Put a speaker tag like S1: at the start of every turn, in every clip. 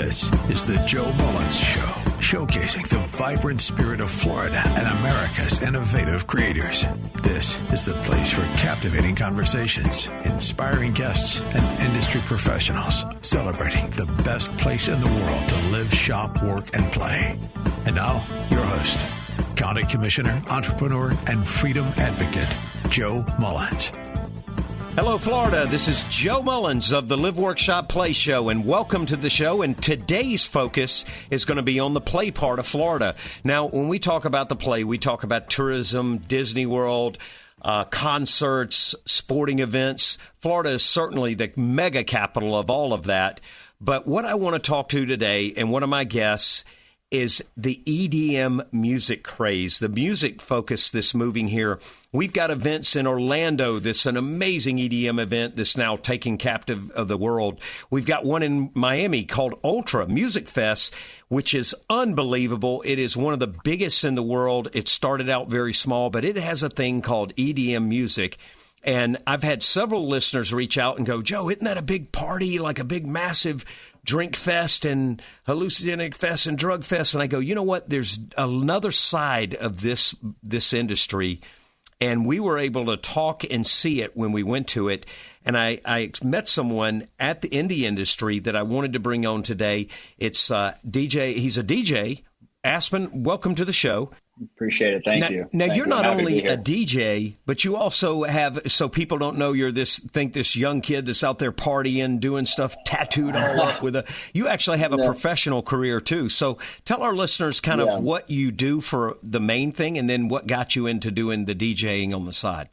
S1: This is the Joe Mullins Show, showcasing the vibrant spirit of Florida and America's innovative creators. This is the place for captivating conversations, inspiring guests, and industry professionals celebrating the best place in the world to live, shop, work, and play. And now, your host, County Commissioner, entrepreneur, and freedom advocate, Joe Mullins.
S2: Hello, Florida. This is Joe Mullins of the Live, Work, Shop, Play Show, and welcome to the show. And today's focus is going to be on the play part of Florida. Now, when we talk about the play, we talk about tourism, Disney World, concerts, sporting events. Florida is certainly the mega capital of all of that. But what I want to talk to today, and one of my guests, is the EDM music craze, the music focus that's moving here. We've got events in Orlando. This is an amazing EDM event that's now taking captive of the world. We've got one in Miami called Ultra Music Fest, which is unbelievable. It is one of the biggest in the world. It started out very small, but it has a thing called EDM music. And I've had several listeners reach out and go, Joe, isn't that a big party, like a big, massive drink fest and hallucinogenic fest and drug fest? And I go, you know what? There's another side of this industry. And we were able to talk and see it when we went to it. And I met someone in the industry that I wanted to bring on today. It's DJ. He's a DJ. Aspen, welcome to the show.
S3: Appreciate it. Thank you.
S2: Now,
S3: Thank
S2: you're
S3: you.
S2: not
S3: I'm happy to
S2: only
S3: be
S2: a
S3: here.
S2: DJ, but you also have, so people don't know you're this young kid that's out there partying, doing stuff tattooed all up with you actually have a professional career too. So tell our listeners kind of what you do for the main thing and then what got you into doing the DJing on the side.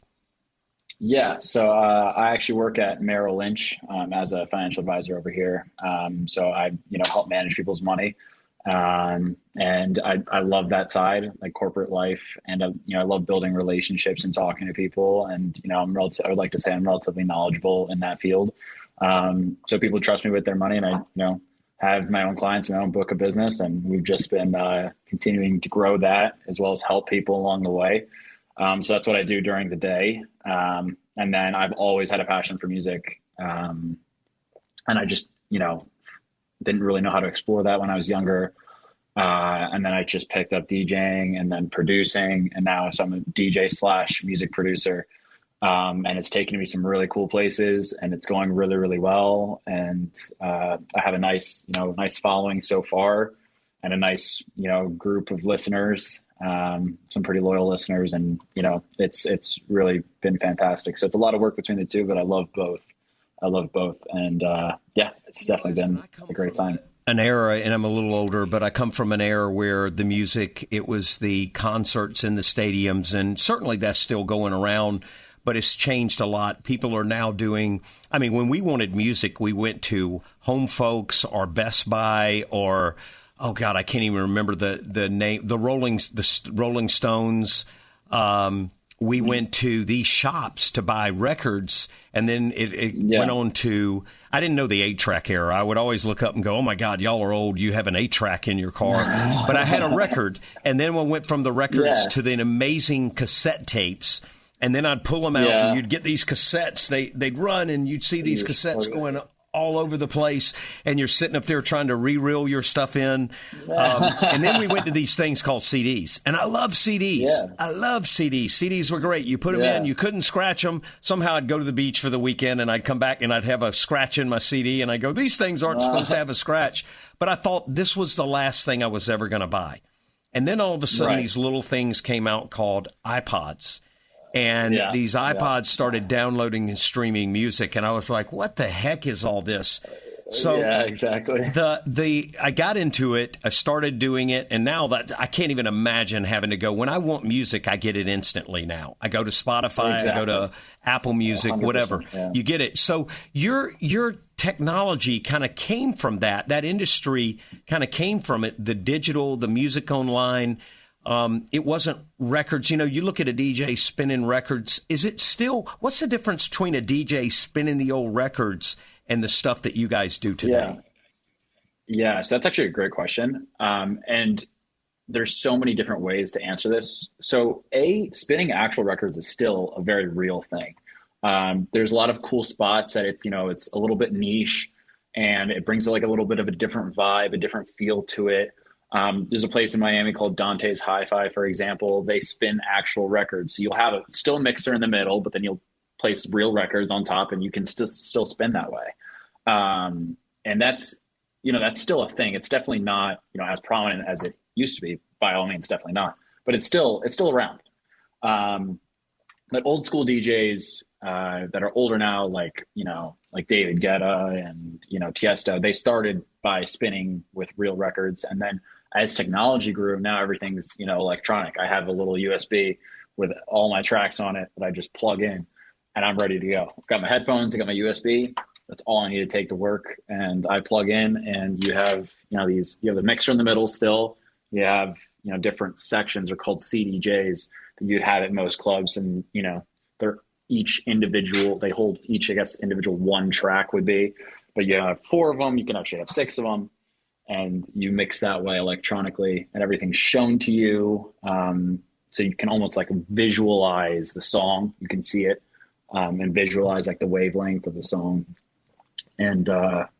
S3: Yeah. So I actually work at Merrill Lynch as a financial advisor over here. So I, help manage people's money. And I love that side, like corporate life. And, I love building relationships and talking to people. And, I would like to say I'm relatively knowledgeable in that field. So people trust me with their money, and I, have my own clients, my own book of business. And we've just been continuing to grow that as well as help people along the way. So that's what I do during the day. And then I've always had a passion for music. And I just, didn't really know how to explore that when I was younger. And then I just picked up DJing and then producing. And now I'm a DJ / music producer. And it's taken me some really cool places, and it's going really, really well. And I have a nice following so far, and a nice, group of listeners, some pretty loyal listeners. And, it's really been fantastic. So it's a lot of work between the two, but I love both. And it's definitely been a great time.
S2: An era, and I'm a little older, but I come from an era where the music, it was the concerts in the stadiums, and certainly that's still going around, but it's changed a lot. People are now doing, when we wanted music, we went to Home Folks or Best Buy or, oh God, I can't even remember the name, the Rolling Stones. We went to these shops to buy records, and then it went on to, I didn't know the 8-track era. I would always look up and go, oh, my God, y'all are old. You have an 8-track in your car. But I had a record, and then we went from the records to the amazing cassette tapes, and then I'd pull them out, and you'd get these cassettes. They'd run, and you'd see these cassettes going all over the place, and you're sitting up there trying to re-reel your stuff in. And then we went to these things called CDs, and I love CDs. Yeah. I love CDs. CDs were great. You put them in, you couldn't scratch them. Somehow I'd go to the beach for the weekend, and I'd come back, and I'd have a scratch in my CD, and I go, these things aren't supposed to have a scratch. But I thought this was the last thing I was ever going to buy. And then all of a sudden, these little things came out called iPods. And these iPods started downloading and streaming music, and I was like, "What the heck is all this?" So
S3: exactly.
S2: I got into it. I started doing it, and now that I can't even imagine having to go. When I want music, I get it instantly. Now I go to Spotify, I go to Apple Music, whatever. Yeah. You get it. So your technology kind of came from that. That industry kind of came from it. The digital, the music online. It wasn't records. You look at a DJ spinning records. Is it still, what's the difference between a DJ spinning the old records and the stuff that you guys do today?
S3: Yeah. So that's actually a great question. And there's so many different ways to answer this. So spinning actual records is still a very real thing. There's a lot of cool spots that it's a little bit niche. and it brings like a little bit of a different vibe, a different feel to it. There's a place in Miami called Dante's Hi-Fi, for example. They spin actual records. So you'll have still a mixer in the middle, but then you'll place real records on top, and you can still spin that way. And that's still a thing. It's definitely not, as prominent as it used to be. By all means, definitely not. But it's still around. But old school DJs that are older now, like David Guetta and Tiesto, they started by spinning with real records, and then as technology grew, now everything's electronic. I have a little USB with all my tracks on it that I just plug in, and I'm ready to go. I've got my headphones, I got my USB. That's all I need to take to work, and I plug in, and you have you have the mixer in the middle still. You have different sections are called CDJs that you'd have at most clubs, and they're each individual. They hold each, I guess, individual one track would be, but you have 4 of them. You can actually have 6 of them, and you mix that way electronically, and everything's shown to you. So you can almost like visualize the song. You can see it and visualize like the wavelength of the song. And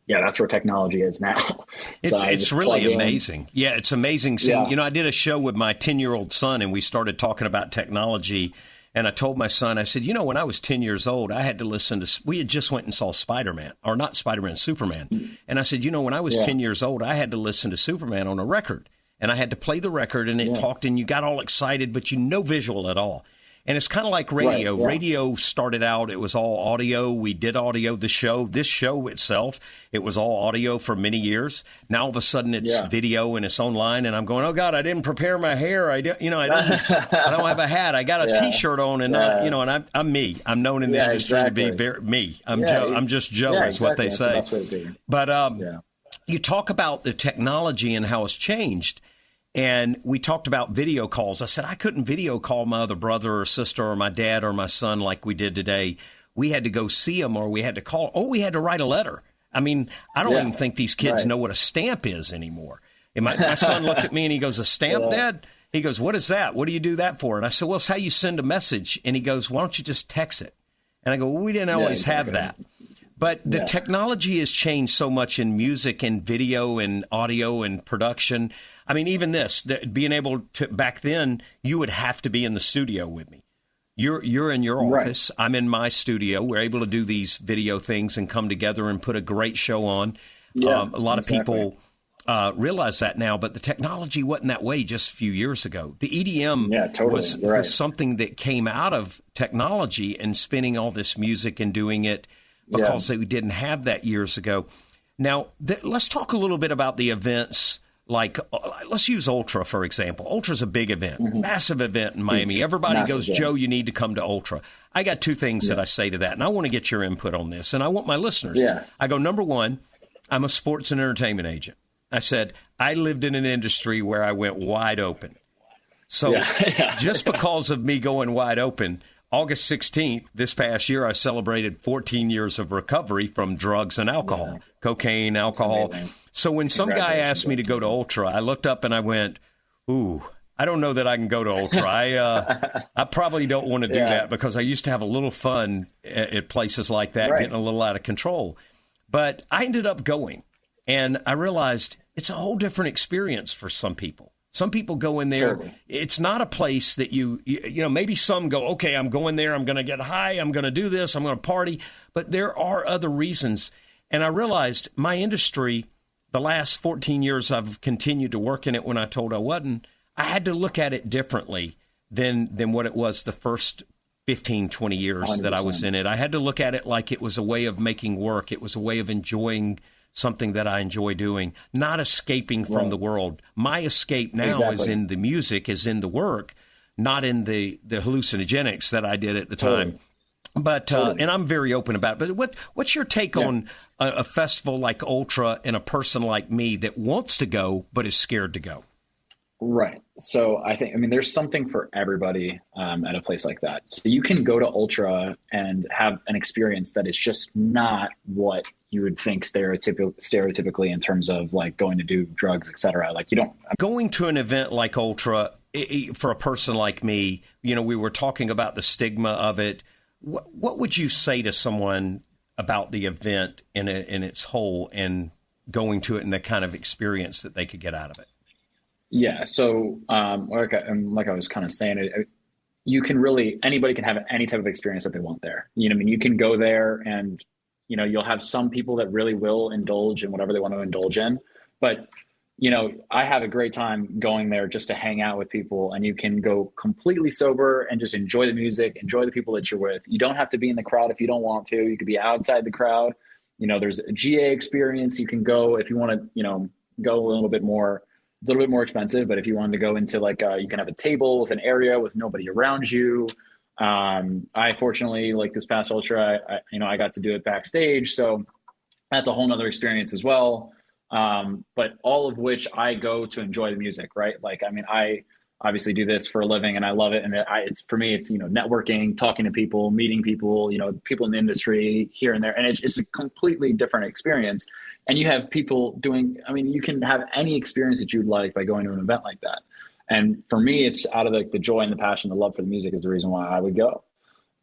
S3: that's where technology is now.
S2: It's really amazing. Yeah, it's amazing seeing. I did a show with my 10-year-old son, and we started talking about technology. And I told my son, I said, when I was 10 years old, I had to listen to. We had just went and saw Spider-Man, or not Spider-Man, Superman. And I said, when I was 10 years old, I had to listen to Superman on a record, and I had to play the record, and it talked, and you got all excited, but no visual at all. And it's kind of like radio. Right, yeah. Radio started out, it was all audio. We did audio. This show itself, it was all audio for many years. Now all of a sudden it's video and it's online, and I'm going, oh God, I didn't prepare my hair. I don't have a hat. I got a T-shirt on, and and I'm me. I'm known in the industry to be very me. I'm Joe. I'm just Joe, is what they say. That's the best way to be. But you talk about the technology and how it's changed. And we talked about video calls. I said I couldn't video call my other brother or sister or my dad or my son like we did today. We had to go see them, or we had to call, or we had to write a letter. I mean, I don't even think these kids know what a stamp is anymore. And my son looked at me and he goes, a stamp, Dad? He goes, what is that? What do you do that for? And I said, well, it's how you send a message. And he goes, why don't you just text it? And I go, well, we didn't always have that. But the technology has changed so much in music and video and audio and production. I mean, even this, being able to, back then, you would have to be in the studio with me. You're in your office. I'm in my studio. We're able to do these video things and come together and put a great show on. A lot of people realize that now, but the technology wasn't that way just a few years ago. The EDM was something that came out of technology and spinning all this music and doing it because they didn't have that years ago. Now, let's talk a little bit about the events. Like, let's use Ultra, for example. Ultra's a big event, massive event in Miami. Everybody goes, Joe, you need to come to Ultra. I got 2 things that I say to that, and I want to get your input on this, and I want my listeners. I go, number one, I'm a sports and entertainment agent. I said, I lived in an industry where I went wide open. So just because of me going wide open, August 16th, this past year, I celebrated 14 years of recovery from drugs and alcohol, cocaine, alcohol. So when some guy asked me to go to Ultra, I looked up and I went, ooh, I don't know that I can go to Ultra. I probably don't want to do that because I used to have a little fun at places like that, getting a little out of control. But I ended up going, and I realized it's a whole different experience for some people. Some people go in there. Totally. It's not a place that you maybe some go, okay, I'm going there. I'm going to get high. I'm going to do this. I'm going to party. But there are other reasons. And I realized my industry, the last 14 years I've continued to work in it when I told I wasn't, I had to look at it differently than what it was the first 15, 20 years 100%. That I was in it. I had to look at it like it was a way of making work. It was a way of enjoying something that I enjoy doing, not escaping from the world. My escape now is in the music, is in the work, not in the hallucinogenics that I did at the time. But and I'm very open about it. But what's your take on a festival like Ultra and a person like me that wants to go but is scared to go?
S3: Right. So I mean, there's something for everybody at a place like that. So you can go to Ultra and have an experience that is just not what you would think stereotypically in terms of like going to do drugs, et cetera. Like
S2: going to an event like Ultra for a person like me, we were talking about the stigma of it. What would you say to someone about the event in its whole and going to it and the kind of experience that they could get out of it?
S3: Yeah. So, like I was kind of saying, you can anybody can have any type of experience that they want there. You know what I mean? You can go there and, you know, you'll have some people that really will indulge in whatever they want to indulge in. But, you know, I have a great time going there just to hang out with people, and you can go completely sober and just enjoy the music, enjoy the people that you're with. You don't have to be in the crowd if you don't want to. You could be outside the crowd. You know, there's a GA experience. You can go if you want to, you know, go a little bit more expensive, but if you wanted to go into like, you can have a table with an area with nobody around you. I fortunately, like this past Ultra, I got to do it backstage. So that's a whole nother experience as well. But all of which I go to enjoy the music, right? Like, I mean, I obviously do this for a living and I love it. And it's for me, it's, you know, networking, talking to people, meeting people, you know, people in the industry here and there. And it's a completely different experience. And you have people you can have any experience that you'd like by going to an event like that. And for me, it's out of the joy and the passion, the love for the music is the reason why I would go.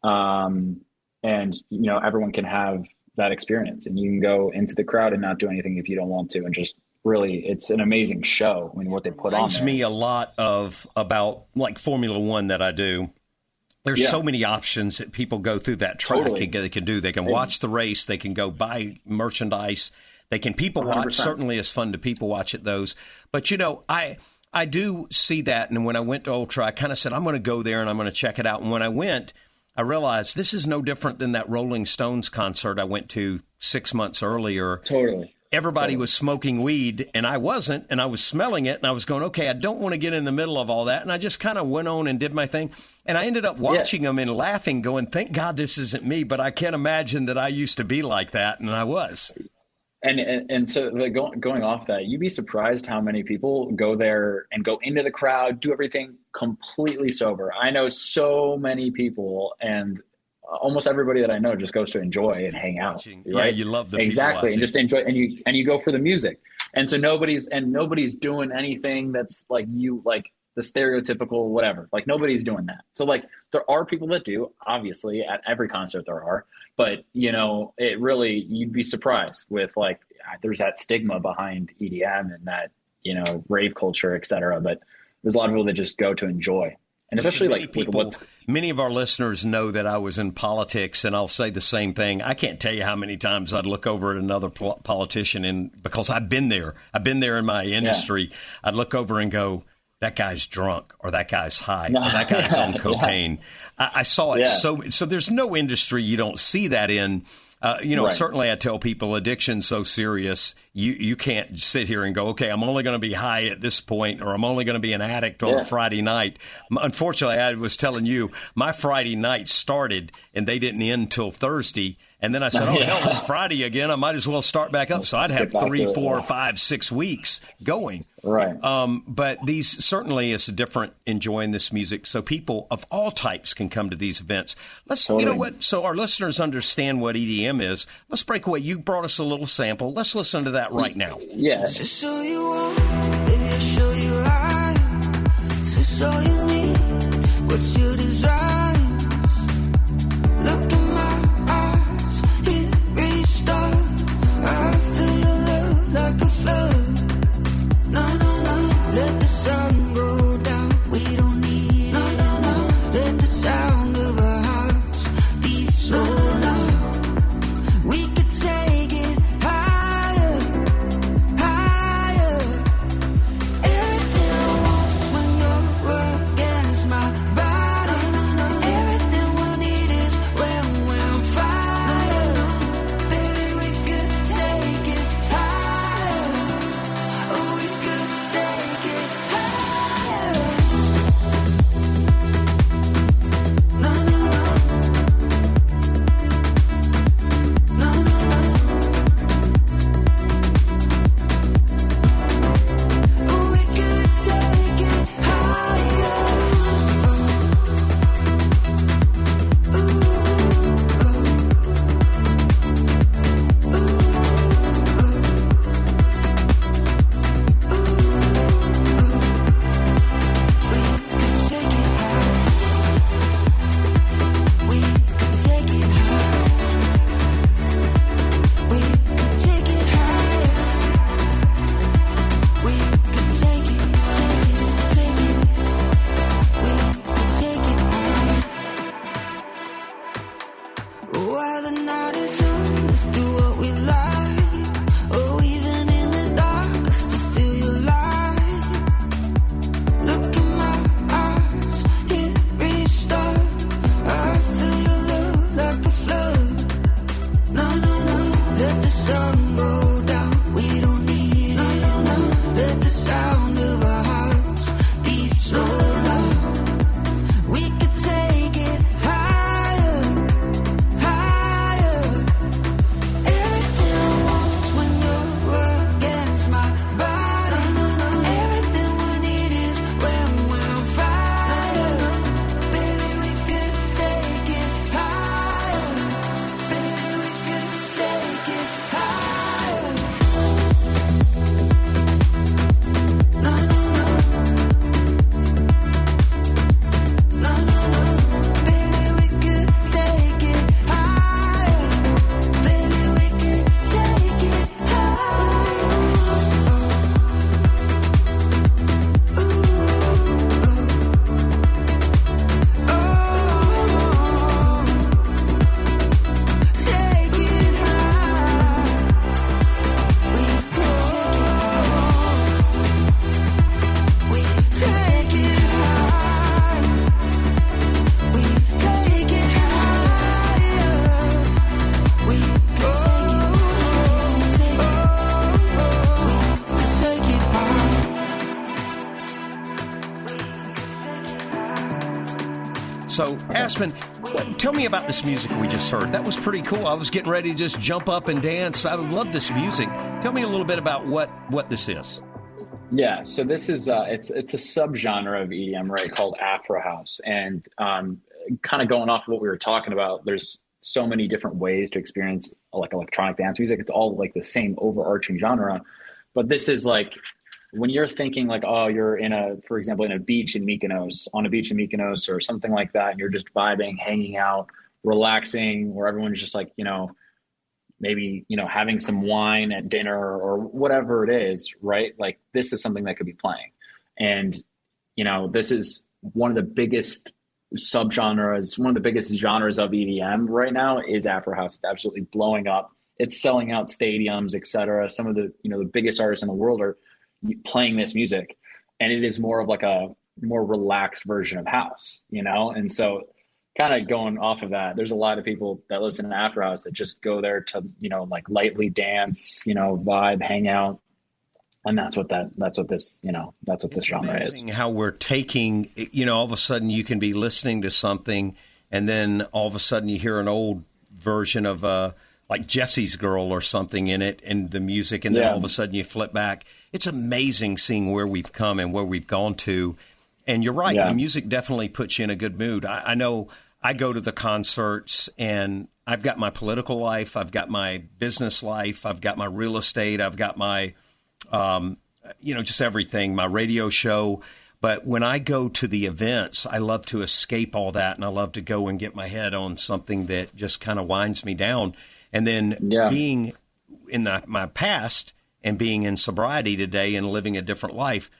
S3: And, you know, everyone can have that experience, and you can go into the crowd and not do anything if you don't want to, and just really, it's an amazing show. I mean, what they put on there.
S2: Reminds me a lot about like Formula One that I do. There's so many options that people go through that track.
S3: Totally.
S2: They can do. They can watch the race. They can go buy merchandise. They can people 100%. Watch. Certainly it's fun to people watch at those. But, you know, I do see that. And when I went to Ultra, I kind of said, I'm going to go there and I'm going to check it out. And when I went, I realized this is no different than that Rolling Stones concert I went to 6 months earlier.
S3: Totally.
S2: Everybody was smoking weed, and I wasn't, and I was smelling it, and I was going, okay, I don't want to get in the middle of all that. And I just kind of went on and did my thing. And I ended up watching them and laughing, going, thank God this isn't me, but I can't imagine that I used to be like that, and I was.
S3: And so like going off that, you'd be surprised how many people go there and go into the crowd, do everything completely sober. I know so many people, and almost everybody that I know just goes to enjoy and hang out. Right?
S2: Yeah, you love the
S3: exactly, and just enjoy, and you go for the music. And so nobody's doing anything that's like the stereotypical whatever. Like nobody's doing that. So like there are people that do, obviously at every concert there are, but you know, it really, you'd be surprised with like, there's that stigma behind EDM and that, you know, rave culture, et cetera. But there's a lot of people that just go to enjoy. And especially like
S2: many of our listeners know that I was in politics, and I'll say the same thing. I can't tell you how many times I'd look over at another politician, and because I've been there in my industry, I'd look over and go, that guy's drunk, or that guy's high, or that guy's on cocaine. I saw it. So there's no industry you don't see that in. Certainly I tell people addiction's so serious, you can't sit here and go, okay, I'm only going to be high at this point, or I'm only going to be an addict on a Friday night. Unfortunately, I was telling you, my Friday night started and they didn't end till Thursday. And then I said, hell, it's Friday again. I might as well start back up. So I'd have 3, 4, 5, 6 weeks going.
S3: Right.
S2: But these certainly is different enjoying this music. So people of all types can come to these events. You know what? So our listeners understand what EDM is. Let's break away. You brought us a little sample. Let's listen to that right now.
S3: Yeah.
S4: Is this all you want? Baby, I'll show you how. Is this all you need? What's your desires? Look in my eyes, hit restart. I feel your love like a flood. No, no, no, let the sun go down. We don't need no, no, no. Let the sound of our hearts beat slow now. We could take it higher, higher. Everything I want is when you're against my body. No, no, no. Everything we need is when
S2: Aspen, tell me about this music we just heard. That was pretty cool. I was getting ready to just jump up and dance. I love this music. Tell me a little bit about what this is.
S3: Yeah, so this is it's a subgenre of EDM, right, called Afro House, and kind of going off of what we were talking about. There's so many different ways to experience like electronic dance music. It's all like the same overarching genre, but this is like when you're thinking like, oh, you're for example, in a beach in Mykonos, or something like that, and you're just vibing, hanging out, relaxing, where everyone's just like, maybe, having some wine at dinner or whatever it is, right? Like this is something that could be playing. And, this is one of the biggest subgenres, one of the biggest genres of EDM right now is Afro House. It's absolutely blowing up. It's selling out stadiums, et cetera. Some of the, the biggest artists in the world are playing this music, and it is more of like a more relaxed version of house, And so kind of going off of that, there's a lot of people that listen to Afro House that just go there to, like lightly dance, vibe, hang out. And that's what this genre is.
S2: How we're taking, all of a sudden you can be listening to something and then all of a sudden you hear an old version of like Jesse's Girl or something in it and the music. And then all of a sudden you flip back. It's amazing seeing where we've come and where we've gone to. And you're right. The music definitely puts you in a good mood. I know I go to the concerts and I've got my political life. I've got my business life. I've got my real estate. I've got my, just everything, my radio show. But when I go to the events, I love to escape all that. And I love to go and get my head on something that just kind of winds me down. And then being in my past and being in sobriety today and living a different life,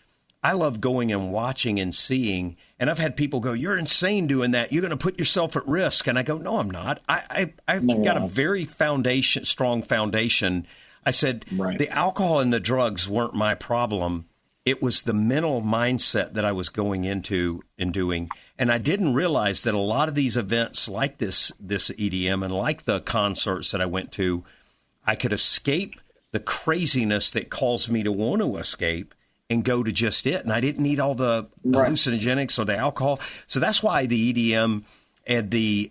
S2: I love going and watching and seeing. And I've had people go, "You're insane doing that. You're going to put yourself at risk." And I go, "No, I'm not. I've got a very strong foundation." I said, The alcohol and the drugs weren't my problem. It was the mental mindset that I was going into and doing. And I didn't realize that a lot of these events like this EDM and like the concerts that I went to, I could escape the craziness that caused me to want to escape and go to just it. And I didn't need all the hallucinogenics or the alcohol. So that's why the EDM and the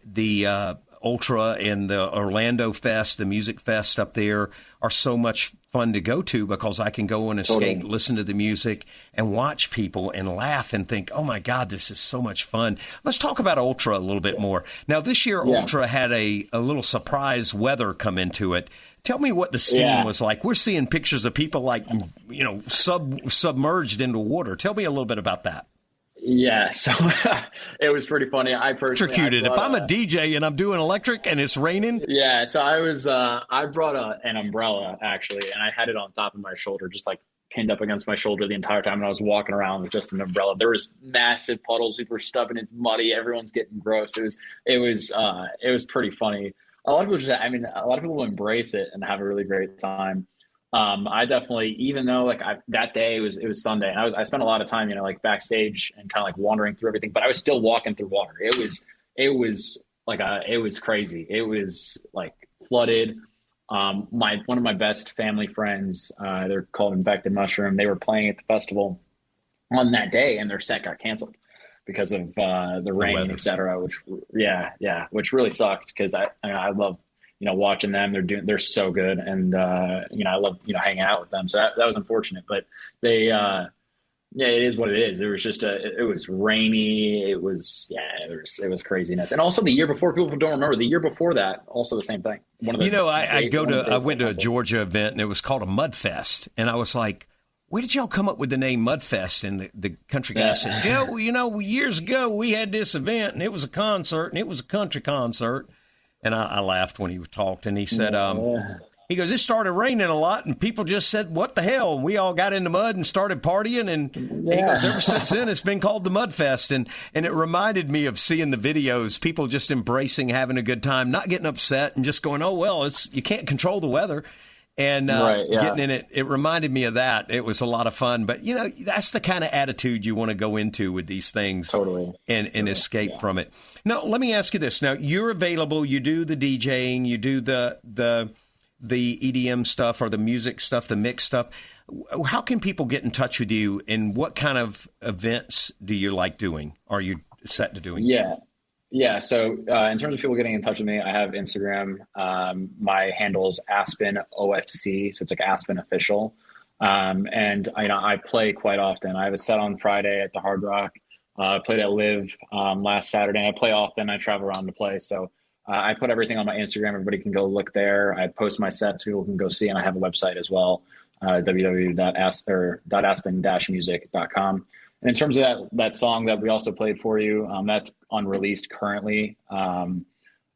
S2: Ultra and the Orlando Fest, the music fest up there are so much fun to go to because I can go and escape, listen to the music and watch people and laugh and think, oh my God, this is so much fun. Let's talk about Ultra a little bit more. Now this year, Ultra had a little surprise weather come into it. Tell me what the scene was like. We're seeing pictures of people like, submerged into water. Tell me a little bit about that.
S3: Yeah, so it was pretty funny. I personally
S2: electrocuted. If I'm a DJ and I'm doing electric and it's raining.
S3: Yeah, so I brought an umbrella actually, and I had it on top of my shoulder, just like pinned up against my shoulder the entire time. And I was walking around with just an umbrella. There was massive puddles. People were stuffing. It's muddy. Everyone's getting gross. It was pretty funny. A lot of people embrace it and have a really great time. I definitely, even though that day it was Sunday and I spent a lot of time, backstage and kind of like wandering through everything, but I was still walking through water. It was crazy. It was like flooded. One of my best family friends, they're called Infected Mushroom. They were playing at the festival on that day and their set got canceled because of the rain, et cetera, which really sucked because I love, watching them. They're so good. And, I love, hanging out with them. So that was unfortunate, but they, it is what it is. It was just it was rainy. It was craziness. And also the year before, people don't remember, the year before that, also the same thing.
S2: I went to a Georgia event and it was called a Mud Fest. And I was like, where did y'all come up with the name Mudfest? And the country guy said, Joe, years ago we had this event and it was a concert and it was a country concert. And I laughed when he talked and he said, he goes, it started raining a lot and people just said, what the hell? And we all got in the mud and started partying. And he goes, ever since then, it's been called the Mudfest. And it reminded me of seeing the videos, people just embracing having a good time, not getting upset and just going, oh, well, you can't control the weather. And getting in it, it reminded me of that. It was a lot of fun. But, that's the kind of attitude you want to go into with these things.
S3: Totally.
S2: And escape from it. Now, let me ask you this. Now, you're available. You do the DJing. You do the EDM stuff or the music stuff, the mix stuff. How can people get in touch with you? And what kind of events do you like doing? Are you set to doing?
S3: Yeah. Yeah. So in terms of people getting in touch with me, I have Instagram. My handle is Aspen OFC. So it's like Aspen Official. And I play quite often. I have a set on Friday at the Hard Rock. I played at Live last Saturday. And I play often. I travel around to play. So I put everything on my Instagram. Everybody can go look there. I post my sets. People can go see. And I have a website as well, www.aspen-music.com. And in terms of that song that we also played for you, that's unreleased currently. And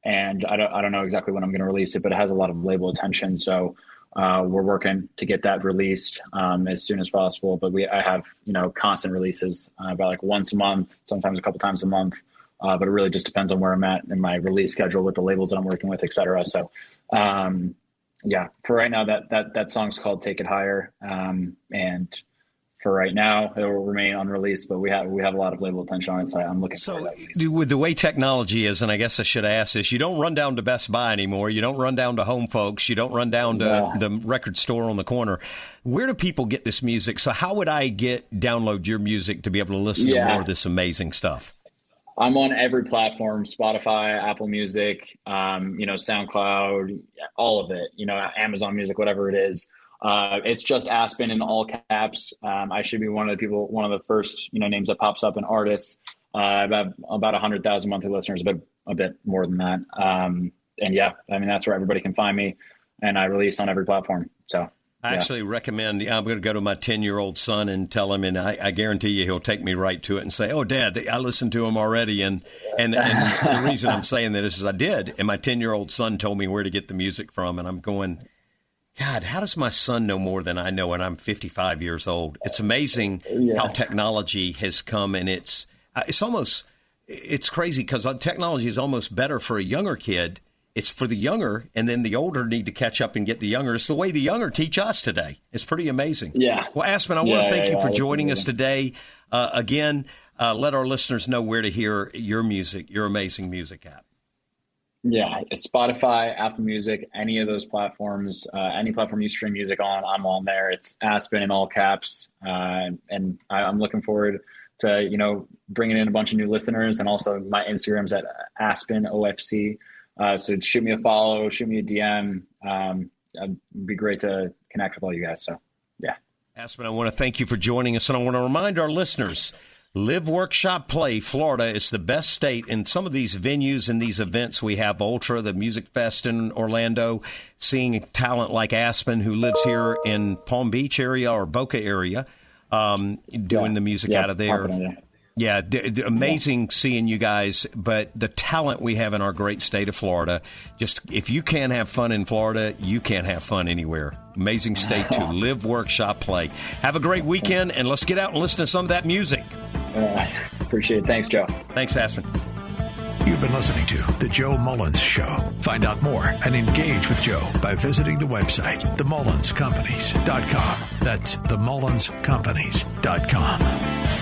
S3: I don't know exactly when I'm going to release it, but it has a lot of label attention. So we're working to get that released as soon as possible. But I have, constant releases about like once a month, sometimes a couple times a month. But it really just depends on where I'm at in my release schedule with the labels that I'm working with, et cetera. So for right now, that song's called Take It Higher. And for right now, it will remain unreleased, but we have a lot of label attention on it, so I'm looking for that.
S2: With the way technology is, and I guess I should ask this, you don't run down to Best Buy anymore. You don't run down to Home Folks. You don't run down to the record store on the corner. Where do people get this music? So how would I download your music to be able to listen to more of this amazing stuff?
S3: I'm on every platform: Spotify, Apple Music, SoundCloud, all of it. Amazon Music, whatever it is. It's just Aspen in all caps. I should be one of the first, names that pops up in artists. About 100,000 monthly listeners, but a bit more than that. That's where everybody can find me, and I release on every platform. So
S2: I actually recommend, I'm going to go to my 10-year-old son and tell him, and I guarantee you he'll take me right to it and say, "Oh, Dad, I listened to him already." And the reason I'm saying that is I did, and my 10-year-old son told me where to get the music from, and I'm going, God, how does my son know more than I know? And I'm 55 years old. It's amazing how technology has come, and it's crazy because technology is almost better for a younger kid. It's for the younger, and then the older need to catch up and get the younger. It's the way the younger teach us today. It's pretty amazing.
S3: Yeah.
S2: Well, Aspen, I want to thank you for joining us today. Again, let our listeners know where to hear your music, your amazing music at.
S3: Yeah, Spotify, Apple Music, any of those platforms, any platform you stream music on, I'm on there. It's Aspen in all caps. And I'm looking forward to, bringing in a bunch of new listeners. And also my Instagram's at Aspen OFC. So shoot me a follow, shoot me a DM. It'd be great to connect with all you guys. So, yeah.
S2: Aspen, I want to thank you for joining us. And I want to remind our listeners, Live, Workshop, Play, Florida is the best state in some of these venues and these events. We have Ultra, the Music Fest in Orlando, seeing talent like Aspen, who lives here in Palm Beach area or Boca area, doing the music out of there. Yeah, amazing seeing you guys, but the talent we have in our great state of Florida, just if you can't have fun in Florida, you can't have fun anywhere. Amazing state to live, work, shop, play. Have a great weekend, and let's get out and listen to some of that music.
S3: Appreciate it. Thanks, Joe.
S2: Thanks, Aspen.
S1: You've been listening to The Joe Mullins Show. Find out more and engage with Joe by visiting the website, themullins.com. That's themullins.com.